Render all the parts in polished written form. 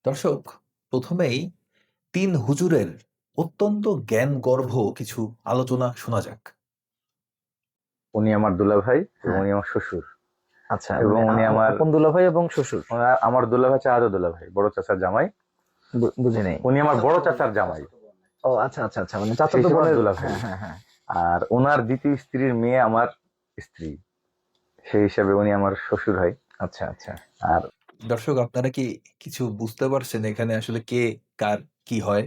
দর্শক, প্রথমেই তিন হুজুরের অত্যন্ত জ্ঞানগর্ভ কিছু আলোচনা শোনা যাক। উনি আমার দুলাভাই এবং হ্যাঁ। উনি আমার শ্বশুর। আচ্ছা, এবং মানে উনি আমার আপন দুলাভাই এবং শ্বশুর। আমার দুলাভাই চাচাতো দুলাভাই, বড় চাচার জামাই। বুঝি নাই। উনি আমার বড় চাচার জামাই, ও আচ্ছা আচ্ছা আচ্ছা, মানে চাচাতো সেই সময় বোনের দুলাভাই। হ্যাঁ হ্যাঁ হ্যাঁ। আর ওনার দ্বিতীয় স্ত্রীর মেয়ে আমার স্ত্রী, সেই হিসাবে উনি আমার শ্বশুর হয়। আচ্ছা আচ্ছা। আর দর্শক, আপনারা কি কিছু বুঝতে পারছেন এখানে আসলে কে কার কি হয়?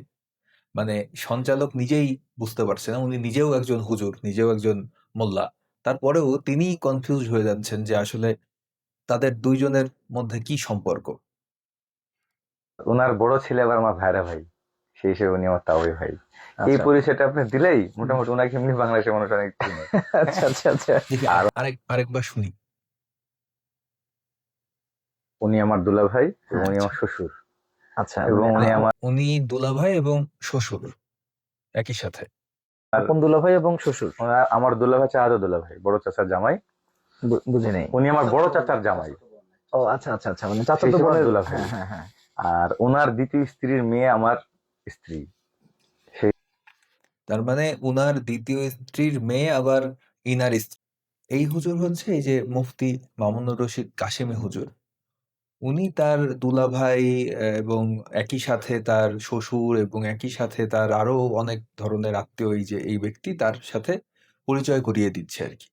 মানে সঞ্চালক নিজেই বুঝতে পারছে না। উনি নিজেও একজন হুজুর, নিজেও একজন মোল্লা। তারপরেও তিনি কনফিউজ হয়ে যাচ্ছেন যে আসলে তাদের দুইজনের মধ্যে কি সম্পর্ক। ওনার বড় ছেলে আবার আমার ভাইরা ভাই, সেই হিসেবে উনি আমার তাওই ভাই। এই আচ্ছা পরিচয়টা আপনি দিলেই মোটামুটি ওনাকে এমনি বাংলাদেশের মানুষ অনেক চিনে। আচ্ছা আচ্ছা আচ্ছা। দেখি আরেকবার শুনি। উনি আমার দুলাভাই এবং হ্যাঁ, উনি আমার শ্বশুর। আচ্ছা, এবং মানে উনি আমার উনি দুলাভাই এবং শ্বশুর একই সাথে। আপন দুলাভাই এবং শ্বশুর। আমার দুলাভাই চাচাতো দুলাভাই, বড় চাচার জামাই। বুঝি নাই। উনি আমার বড় চাচার জামাই, ও আচ্ছা আচ্ছা আচ্ছা, মানে সেই চাচাতো সময় বোনের দুলাভাই। হ্যাঁ হ্যাঁ হ্যাঁ। আর ওনার দ্বিতীয় স্ত্রীর মেয়ে আমার স্ত্রী। তার মানে উনার দ্বিতীয় স্ত্রীর মেয়ে আবার ইনার স্ত্রী। এই হুজুর হচ্ছে এই যে মুফতি মামুনুর রশিদ কাশেমি হুজুর। উনি তার দুলাভাই এবং একই সাথে তার শ্বশুর এবং একই সাথে তার আরো অনেক ধরনের আত্মীয় এই ব্যক্তি তার সাথে পরিচয় করিয়ে দিচ্ছে আর কি।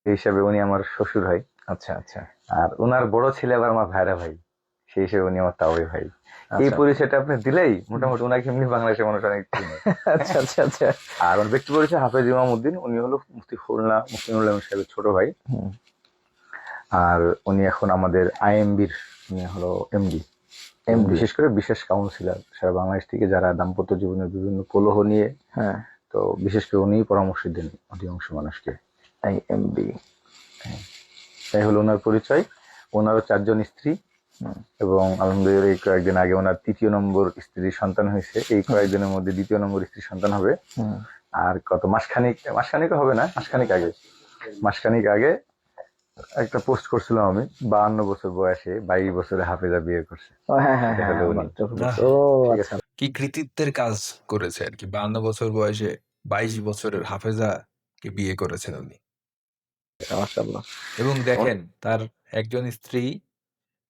সেই হিসাবে উনি আমার শ্বশুর হয়। আচ্ছা আচ্ছা আর ওনার বড় ছেলে আবার আমার ভাইরা ভাই, সেই হিসেবে উনি আমার তাওই ভাই। এই আচ্ছা পরিচয়টা আপনি দিলেই মোটামুটি ওনাকে এমনি বাংলাদেশের মানুষ অনেক চিনে। আচ্ছা আচ্ছা আচ্ছা। আর ওনার ব্যক্তি পরিচয় হাফেজ ইমাম উদ্দিন, উনি হলো মুফতি খুলনা মুসলিমুল্লাহ সাহেবের ছোট ভাই। হুম, আর উনি এখন আমাদের আইএমবির উনি হলো এমডি, MD বিশেষ করে বিশেষ কাউন্সিলর সারা বাংলাদেশ থেকে যারা দাম্পত্য জীবনের বিভিন্ন কলহ নিয়ে, হ্যাঁ, তো বিশেষ করে উনিই পরামর্শ দেন অধিকাংশ মানুষকে। IMB। তাই হলো ওনার পরিচয়। ওনারও 4 জন স্ত্রী এবং আলহামদুলিল্লাহ এই কয়েকদিন আগে ওনার 3য় নম্বর স্ত্রীর সন্তান হয়েছে। এই কয়েকদিনের মধ্যে 2য় নম্বর স্ত্রীর সন্তান হবে। হুম, আর কত মাসখানিক হবে না, মাসখানিক আগে একটা পোস্ট করছিলাম আমি, 52 বছর বয়সে 22 বছরে হাফেজা বিয়ে করছে। ও হ্যাঁ হ্যাঁ এটা হ্যাঁ, হলো উনি। আমার চোখে বাহ! পড়ছে। ও ঠিক আচ্ছা। আছে। কি কৃতিত্বের কাজ করেছে আর কি। 52 বছর বয়সে 22 বছরের হাফেজাকে বিয়ে করেছেন উনি। মাশাআল্লাহ। এবং দেখেন তার একজন স্ত্রী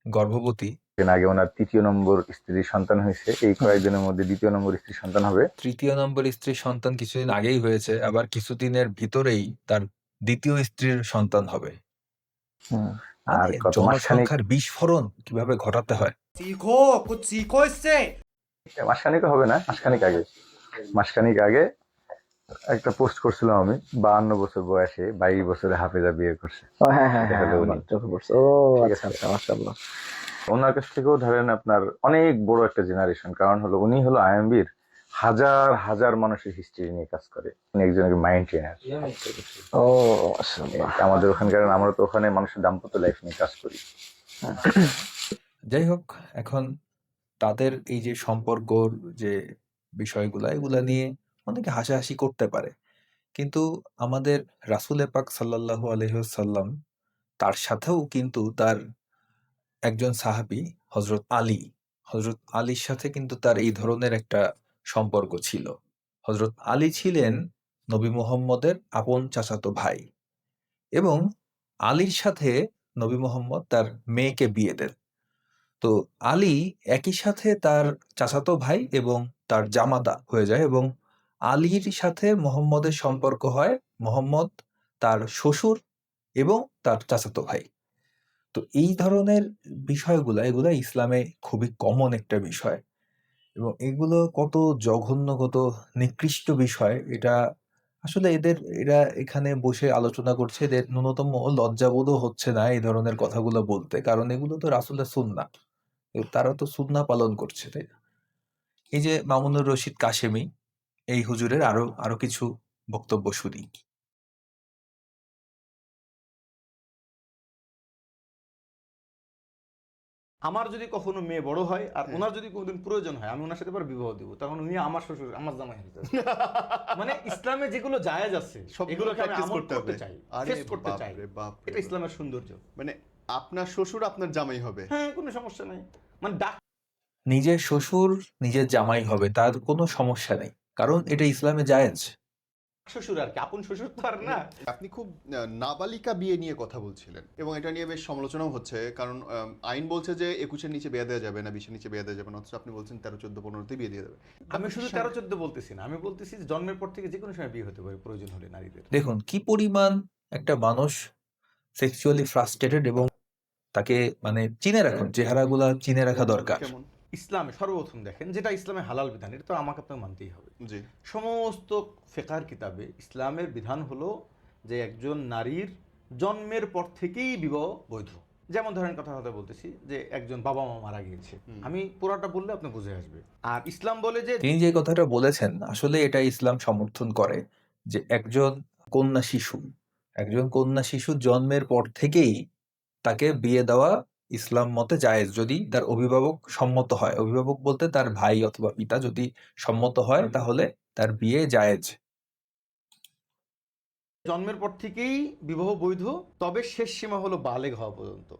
গর্ভবতী। দিন আগে ওনার 3য় নম্বর স্ত্রীর সন্তান হয়েছে। এই কয়েকদিনের মধ্যে 2য় নম্বর স্ত্রীর সন্তান হবে। 3য় নম্বর স্ত্রীর সন্তান কিছুদিন আগেই হয়েছে। আবার কিছুদিনের ভিতরেই তার 2য় স্ত্রীর সন্তান হবে। হুম, আর মানে কত জনসংখ্যার বিস্ফোরণ কিভাবে ঘটাতে হয়। सीखो कुछ सीखो इससे। মাসখানিক হবে না, মাসখানিক আগে একটা পোস্ট করছিলাম আমি, 52 বছর বয়সে 22 বছরে হাফেজা বিয়ে করছে। ও হ্যাঁ হ্যাঁ এটা হ্যাঁ, হলো আমার উনি। চোখে পড়ছে। ও ঠিক আচ্ছা আছে। আচ্ছা, মাশাআল্লাহ। ওনার কাছ থেকেও ধরেন আপনার অনেক বড় একটা জেনারেশন, কারণ হলো উনি হলো আইএমবির হাজার হাজার মানুষের হিস্ট্রি নিয়ে কাজ করে। উনি একজন মাইন্ড ট্রেনার। ও মাশাআল্লাহ। আমাদের ওখানকার, আমরা তো ওখানে মানুষের দাম্পত্য লাইফ নিয়ে কাজ করি। যাই হোক, এখন তাদের এই যে সম্পর্কর যে বিষয়গুলা এগুলা নিয়ে অনেকে হাসাহাসি করতে পারে। কিন্তু আমাদের রাসূলে পাক সাল্লাল্লাহু আলাইহি ওয়াসাল্লাম তার সাথেও কিন্তু তার একজন সাহাবী হযরত আলীর সাথে কিন্তু তার এই ধরনের একটা সম্পর্ক ছিল। হযরত আলী ছিলেন নবী মুহাম্মদের আপন চাচাতো ভাই এবং আলীর সাথে নবী মুহাম্মদ তার মেয়েকে বিয়ে দেন। তো আলী একই সাথে তার চাচাতো ভাই এবং তার জামাতা হয়ে যায় এবং আলীর সাথে মুহাম্মদের সম্পর্ক হয় মুহাম্মদ তার শ্বশুর এবং তার চাচাতো ভাই। তো এই ধরনের এগুলা ইসলামে খুবই কমন একটা বিষয় এবং এগুলো কত জঘন্য, কত নিকৃষ্ট বিষয়। এটা আসলে এরা এখানে বসে আলোচনা করছে, এদের ন্যূনতম লজ্জাবোধও হচ্ছে না এই ধরনের কথাগুলো বলতে, কারণ এগুলো তো রাসূলের সুন্নাহ। তারা তো সুন্নাহ পালন করছে, তাই না? এই যে মামুনুর রশিদ কাশেমি, এই হুজুরের আরো আরো কিছু বক্তব্য শুনি। আমার যদি কখনো মেয়ে বড় হয় আর ওনার যদি কোনোদিন প্রয়োজন হয় আমি ওনার সাথে পর বিবাহ দিব, তখন উনি আমার শ্বশুর আমার জামাই হতে হবে। মানে ইসলামে যেগুলো জায়েজ আছে এগুলোকে আমি আমল করতে চাই, ফেস করতে চাই। এটা ইসলামের সৌন্দর্য। মানে আপনার শ্বশুর আপনার জামাই হবে? হ্যাঁ, কোনো সমস্যা নাই। মানে নিজের শ্বশুর নিজের জামাই হবে, তার কোনো সমস্যা নেই, কারণ এটা ইসলামে জায়েজ। শ্বশুর আর কি, আপন শ্বশুর তো আর না। আপনি খুব নাবালিকা বিয়ে নিয়ে কথা বলছিলেন এবং এটা নিয়ে বেশ সমালোচনাও হচ্ছে, কারণ আইন বলছে যে 21-এর নিচে বিয়ে দেওয়া যাবে না, 20-এর নিচে বিয়ে দেওয়া যাবে না, অথচ আপনি বলছেন 13, 14, 15-তে বিয়ে দিয়ে দেবে। আমি শুধু 13-14 বলতেছি না, আমি বলতেছি যে জন্মের পর থেকে যে কোনো সময় বিয়ে হতে পারে প্রয়োজন হলে নারীদের। দেখুন কি পরিমাণ একটা মানুষ সেক্সুয়ালি ফ্রাস্ট্রেটেড, এবং তাকে মানে চিনে রাখুন, চেহারাগুলা চিনে রাখা দরকার। কেমন? ইসলামে সর্বপ্রথম দেখেন, যেটা ইসলামে হালাল বিধান, এটা তো আমাকে আপনাকে মানতেই হবে। জি। সমস্ত ফিকহের কিতাবে ইসলামের বিধান হলো যে একজন নারীর জন্মের পর থেকেই বিবাহ বৈধ। যেমন ধরেন কথা বলতেছি যে একজন বাবা মা মারা গিয়েছে, আমি পুরাটা বললে আপনি বুঝে আসবে। আর ইসলাম বলে যে তিনি যে কথাটা বলেছেন আসলে এটা ইসলাম সমর্থন করে, যে একজন কন্যা শিশু জন্মের পর থেকেই তাকে বিয়ে দেওয়া ইসলাম মতে জায়েজ, যদি তার অভিভাবক সম্মত হয়। অভিভাবক বলতে তার ভাই অথবা পিতা যদি সম্মত হয় তাহলে তার বিয়ে জায়েজ। জন্মের পর থেকেই বিবাহ বৈধ, তবে শেষ সীমা হলো বালেগ হওয়া পর্যন্ত।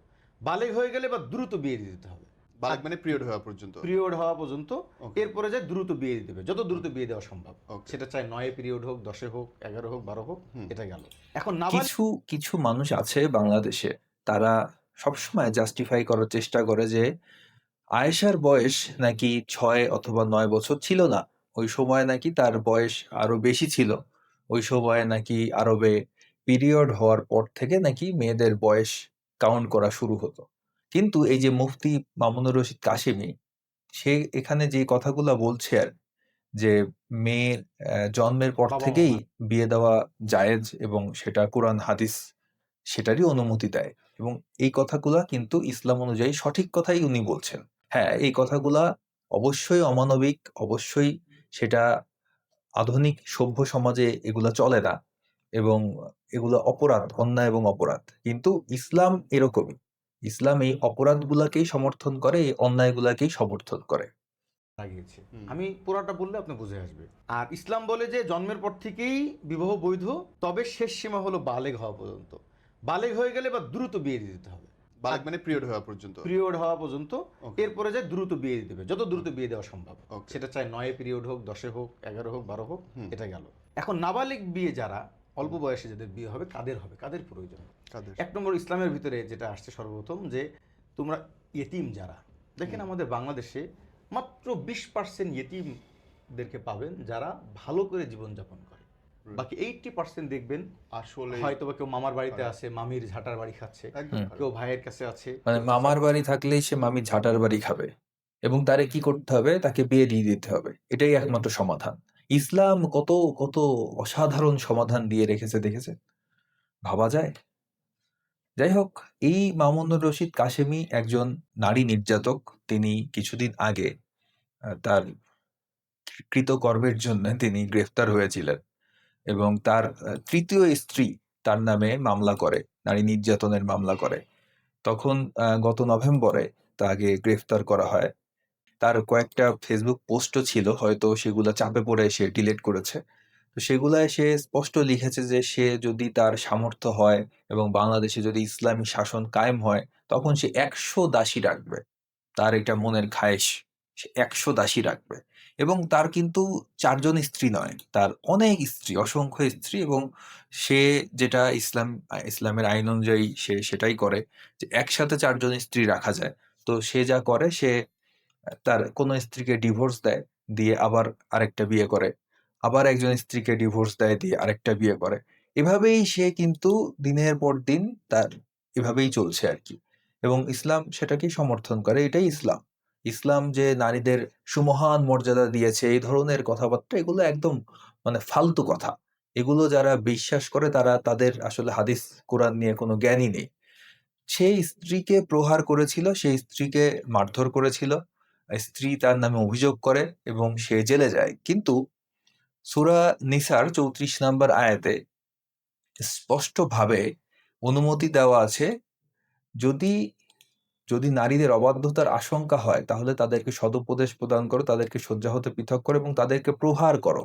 বালেগ হয়ে গেলে বা দ্রুত বিয়ে দিয়ে দিতে হবে, বালেক মানে পিরিয়ড হওয়া পর্যন্ত। পিরিয়ড হওয়া পর্যন্ত। Okay. এরপরে যে দ্রুত বিয়ে দিয়ে দেবে, যত দ্রুত বিয়ে দেওয়া সম্ভব। Okay. সেটা চাই 9 পিরিয়ড হোক, 10 হোক, 11 হোক, 12 হোক, এটা গেল। এখন নাবালিক কিছু কিছু মানুষ আছে বাংলাদেশে, তারা সবসময় জাস্টিফাই করার চেষ্টা করে যে আয়েশার বয়স নাকি 6 অথবা 9 বছর ছিল না, ওই সময় নাকি তার বয়স আরো বেশি ছিল, ওই সময় নাকি আরবে পিরিয়ড হওয়ার পর থেকে নাকি মেয়েদের বয়স কাউন্ট করা শুরু হতো। কিন্তু এই যে মুফতি মামুনুর রশিদ কাশেমী, সে এখানে যে কথাগুলা বলছে আর, যে মেয়ের জন্মের পর বাবা থেকেই মা বিয়ে দেওয়া জায়েজ এবং সেটা কোরআন হাদিস সেটারই অনুমতি দেয়, এবং এই কথাগুলা কিন্তু ইসলাম অনুযায়ী সঠিক কথাই উনি বলছেন। হ্যাঁ, এই কথাগুলা অবশ্যই অমানবিক, অবশ্যই সেটা আধুনিক সভ্য সমাজে এগুলা চলে না, এবং এগুলো অপরাধ, অন্যায় এবং অপরাধ। কিন্তু ইসলাম এরকমই, ইসলাম এই অপরাধগুলাকেই সমর্থন করে, এই অন্যায়গুলাকেই সমর্থন করে। লাগিয়েছে, আমি পুরাটা বললে আপনি বুঝে আসবে। আর ইসলাম বলে যে জন্মের পর থেকেই বিবাহ বৈধ, তবে শেষ সীমা হলো বালেগ হওয়া পর্যন্ত। বালেগ হয়ে গেলে বা দ্রুত বিয়ে দিয়ে দিতে হবে, বালেক মানে পিরিয়ড হওয়া পর্যন্ত। পিরিয়ড হওয়া পর্যন্ত। Okay. এরপরে যে দ্রুত বিয়ে দিয়ে দেবে, যত দ্রুত বিয়ে দেওয়া সম্ভব। Okay. সেটা চাই 9 পিরিয়ড হোক, 10 হোক, 11 হোক, 12 হোক, এটা গেল। এখন নাবালিক বিয়ে, যারা অল্প বয়সে যাদের বিয়ে হবে, কাদের প্রয়োজন? কাদের? 1 নম্বর ইসলামের ভিতরে যেটা আসছে সর্বপ্রথম, যে তোমরা ইয়েতিম যারা, দেখেন আমাদের বাংলাদেশে মাত্র 20% ইয়েতিমদেরকে পাবেন যারা ভালো করে জীবনযাপন করে। বাকি 80% দেখবেন আসলে হয়তো বা কেউ মামার বাড়িতে আছে, মামির ঝাঁটার বাড়ি খাচ্ছে, একদম কেউ ভাইয়ের কাছে আছে। মানে মামার বাড়ি থাকলেই সে মামি ঝাঁটার বাড়ি খাবে, এবং তারে কি করতে হবে? তাকে বিয়ে দিয়ে দিতে হবে, এটাই একমাত্র সমাধান। ইসলাম কত কত অসাধারণ সমাধান দিয়ে রেখেছে, দেখেছেন? ভাবা যায়? যাই হোক, এই মামুনুর রশিদ কাশেমী একজন নারী নির্যাতক। তিনি কিছুদিন আগে তার কৃতকর্মের জন্য তিনি গ্রেফতার হয়েছিলেন, এবং তার তৃতীয় স্ত্রী তার নামে মামলা করে, নারী নির্যাতনের মামলা করে। তখন গত নভেম্বরে তাকে গ্রেফতার করা হয়। তার কয়েকটা ফেসবুক পোস্টও ছিল, হয়তো সেগুলা চাপে পড়ে সে ডিলিট করেছে। তো সেগুলায় সে স্পষ্ট লিখেছে যে সে যদি তার সামর্থ্য হয় এবং বাংলাদেশে যদি ইসলামী শাসন কায়েম হয়, তখন সে 100 দাসী রাখবে। তার এটা মনের খায়েশ, সে 100 দাসী রাখবে। এবং তার কিন্তু 4 জন স্ত্রী নয়, তার অনেক স্ত্রী, অসংখ্য স্ত্রী। এবং সে যেটা ইসলামের আইন অনুযায়ী সে সেটাই করে, যে একসাথে 4 জন স্ত্রী রাখা যায়। তো সে যা করে, সে তার কোনো স্ত্রীকে ডিভোর্স দেয়, দিয়ে আবার আরেকটা বিয়ে করে, আবার একজন স্ত্রীকে ডিভোর্স দেয়, দিয়ে আরেকটা বিয়ে করে। এভাবেই সে কিন্তু দিনের পর দিন তার এভাবেই চলছে আর কি। এবং ইসলাম সেটাকেই সমর্থন করে, এটাই ইসলাম। ইসলাম যে নারীদের সুমহান মর্যাদা দিয়েছে, এই ধরনের কথাবার্তা, এগুলো একদম মানে ফালতু কথা। এগুলো যারা বিশ্বাস করে তারা, তাদের আসলে হাদিস কোরআন নিয়ে কোনো জ্ঞানই নেই। সেই স্ত্রীকে প্রহার করেছিল, সেই স্ত্রীকে মারধর করেছিল, স্ত্রী তার নামে অভিযোগ করে এবং সে জেলে যায়। কিন্তু সূরা নিসার 34 নম্বর আয়াতে স্পষ্টভাবে অনুমতি দেওয়া আছে, যদি যদি নারীদের অবাধ্যতার আশঙ্কা হয় তাহলে তাদেরকে সদুপদেশ প্রদান করো, তাদেরকে শয্যা হতে পৃথক করো এবং তাদেরকে প্রহার করো।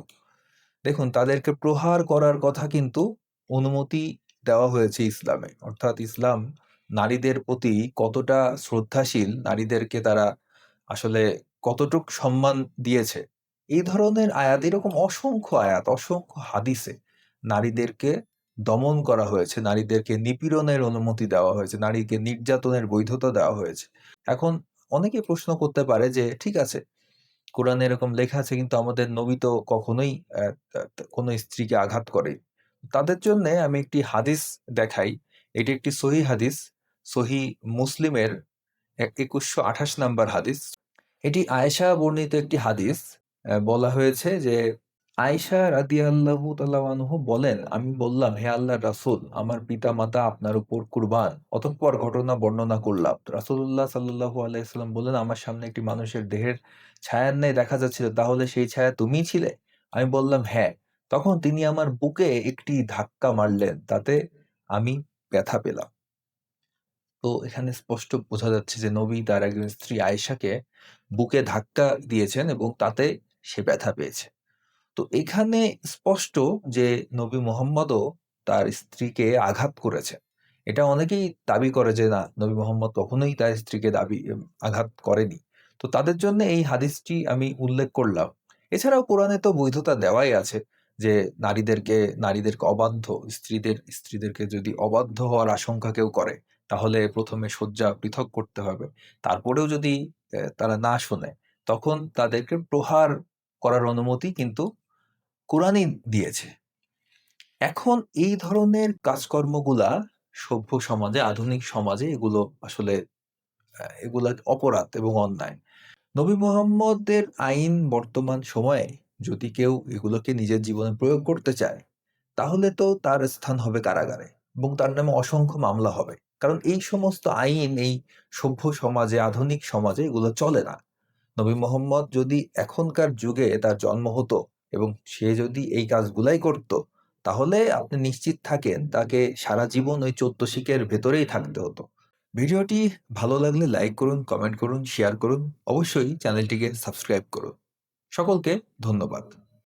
দেখুন, তাদেরকে প্রহার করার কথা কিন্তু অনুমতি দেওয়া হয়েছে ইসলামে। অর্থাৎ ইসলাম নারীদের প্রতি কতটা শ্রদ্ধাশীল, নারীদেরকে তারা আসলে কতটুক সম্মান দিয়েছে, এই ধরনের আয়াত, এরকম অসংখ্য আয়াত, অসংখ্য হাদিসে নারীদেরকে দমন করা হয়েছে, নারীদেরকে নিপীড়নের অনুমতি দেওয়া হয়েছে, নারীকে নির্যাতনের বৈধতা দেওয়া হয়েছে। এখন অনেকে প্রশ্ন করতে পারে যে ঠিক আছে, কোরআনে এরকম লেখা আছে, কিন্তু আমাদের নবী তো কখনোই কোনো স্ত্রীকে আঘাত করে। তাদের জন্য আমি একটি হাদিস দেখাই। এটি একটি সহি হাদিস, সহি মুসলিমের 2128 নাম্বার হাদিস। এটি আয়েশা বর্ণিত একটি হাদিস। বলা হয়েছে যে আয়েশা রাদিয়াল্লাহু তাআলা আনহু বলেন, আমি বললাম, হে আল্লাহর রাসূল, আমার পিতা মাতা আপনার উপর কুরবান। অতঃপর ঘটনা বর্ণনা করলাম। রাসূলুল্লাহ সাল্লাল্লাহু আলাইহি সাল্লাম বললেন, আমার সামনে একটি মানুষের দেহের ছায়ার ন্যায় দেখা যাচ্ছিল, তাহলে সেই ছায়া তুমিই ছিলে? আমি বললাম, হ্যাঁ। তখন তিনি আমার বুকে একটি ধাক্কা মারলেন, তাতে আমি ব্যথা পেলাম। তো এখানে স্পষ্ট বোঝা যাচ্ছে যে নবী তার একজন স্ত্রী আয়েশাকে বুকে ধাক্কা দিয়েছেন এবং তাতে সে ব্যথা পেয়েছে। তো এখানে স্পষ্ট যে নবী মুহাম্মদও তার স্ত্রীকে আঘাত করেছে। এটা অনেকেই দাবি করে যে না, নবী মুহাম্মদ কখনোই তার স্ত্রীকে আঘাত করেনি। তো তাদের জন্য এই হাদিসটি আমি উল্লেখ করলাম। এছাড়াও কোরআনে তো বৈধতা দেওয়াই আছে যে নারীদেরকে অবাধ্য স্ত্রীদেরকে যদি অবাধ্য হওয়ার আশঙ্কা কেউ করে, তাহলে প্রথমে শয্যা পৃথক করতে হবে। তারপরেও যদি তারা না শোনে, তখন তাদেরকে প্রহার করার অনুমতি কিন্তু কোরআনই দিয়েছে। এখন এই ধরনের কাজকর্মগুলা সভ্য সমাজে, আধুনিক সমাজে এগুলো আসলে এগুলা অপরাধ এবং অন্যায়। নবী মুহাম্মদের আইন বর্তমান সময়ে যদি কেউ এগুলোকে নিজের জীবনে প্রয়োগ করতে চায়, তাহলে তো তার স্থান হবে কারাগারে এবং তার নামে অসংখ্য মামলা হবে। কারণ এই সমস্ত আইন এই সভ্য সমাজে, আধুনিক সমাজে এগুলো চলে না। নবী মুহাম্মদ যদি এখনকার যুগে তার জন্ম হতো এবং সে যদি এই কাজগুলাই করত, তাহলে আপনি নিশ্চিত থাকেন তাকে সারা জীবন ওই 14 শিকের ভেতরেই থাকতে হতো। ভিডিওটি ভালো লাগলে লাইক করুন, কমেন্ট করুন, শেয়ার করুন। অবশ্যই চ্যানেলটিকে সাবস্ক্রাইব করুন। সকলকে ধন্যবাদ।